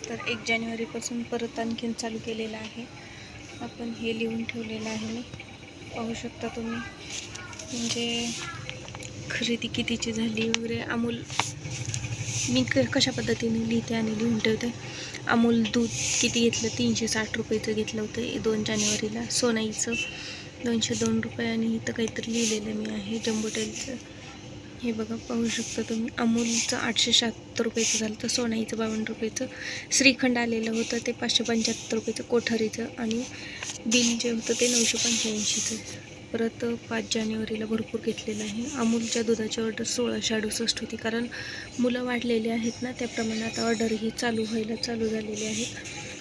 तर 1 जानेवारीपासून परत आणखीन चालू केलेलं आहे. आपण हे लिहून ठेवलेलं आहे मी, पाहू शकता तुम्ही. म्हणजे खरेदी कितीची झाली वगैरे. अमूल मी कशा पद्धतीने लिहिते आणि लिहून ठेवते. अमूल दूध किती घेतलं, 360 रुपयाचं घेतलं होतं 2 जानेवारीला. सोनाईचं 202 रुपये आणि इथं काहीतरी लिहिलेलं मी आहे जम्बोटेलचं. हे बघा, पाहू शकता तुम्ही. अमूलचं 876 रुपयाचं झालं तर सोनाईचं 52 रुपयाचं. श्रीखंड आलेलं होतं ते 575 रुपयाचं कोठारीचं, आणि बिल जे होतं ते 985चं. परत 5 जानेवारीला भरपूर घेतलेलं आहे. अमूलच्या दुधाची ऑर्डर 1668 होती, कारण मुलं वाढलेली आहेत ना, त्याप्रमाणे आता ऑर्डरही चालू झालेली आहेत.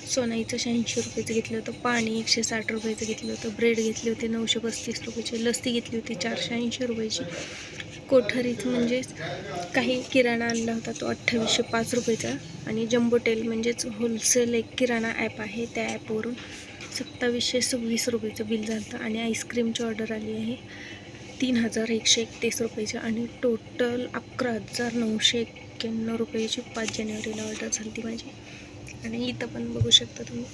सोनाईचं 86 रुपयाचं घेतलं होतं. पाणी 160 रुपयाचं घेतलं होतं. ब्रेड घेतले होते 935 रुपयाचे. लस्सी घेतली होती 480 रुपयाची. कोठारीच म्हणजेच काही किराणा आणला होता तो 2805 रुपयाचा. आणि जम्बोटेल म्हणजेच होलसेल एक किराणा ॲप आहे, त्या ॲपवरून 2726 रुपयाचं बिल झालं होतं. आणि आईस्क्रीमची ऑर्डर आली आहे 3131 रुपयाची, आणि टोटल 11,991 रुपयाची 5 जानेवारीला ऑर्डर झाली ती माझी. आणि इथं पण बघू शकता तुम्ही,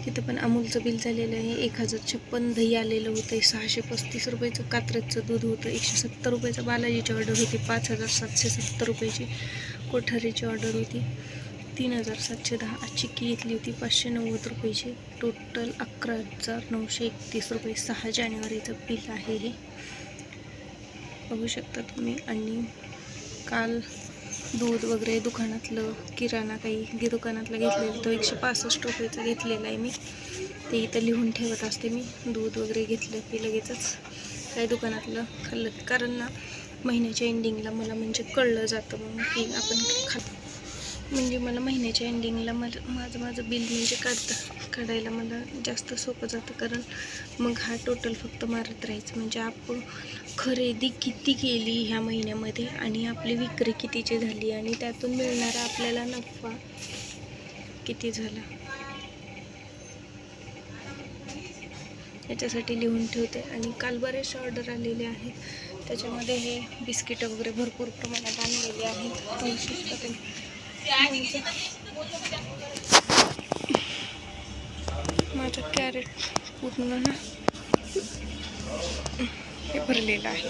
इथं पण अमूलचं बिल झालेलं आहे 1056. दही आलेलं होतं 635 रुपयाचं. कात्रजचं दूध होतं 170 रुपयाचं. बालाजीची ऑर्डर होती 5770 रुपयाची. कोठारीची ऑर्डर होती 3710. चिक्की घेतली होती 590 रुपयाची. टोटल 11,931 रुपये 6 जानेवारीचं बिल आहे हे, बघू शकता तुम्ही. आणि काल दूध वगैरे दुकानातलं किराणा काही दुकानातलं घेतलेलं तो 165 रुपयाचं घेतलेलं आहे मी. ते इथं लिहून ठेवत असते मी. दूध वगैरे घेतलं की लगेचच काही दुकानातलं खाल्लं, कारण ना महिन्याच्या एंडिंगला मला म्हणजे कळलं जातं मग की आपण म्हणजे मला महिन्याच्या एंडिंगला माझं बिल म्हणजे काढायला मला जास्त सोपं जातं, कारण मग हा टोटल फक्त मारत राहायचं. म्हणजे आपण खरेदी किती केली ह्या महिन्यामध्ये आणि आपली विक्री कितीची झाली आणि त्यातून मिळणारा आपल्याला नफा किती झाला याच्यासाठी लिहून ठेवते. आणि काल बरेचसे ऑर्डर आलेले आहेत, त्याच्यामध्ये हे बिस्किटं वगैरे भरपूर प्रमाणात आणलेले आहेत. माझं कॅरेट पूर्ण ना हे भरलेलं आहे.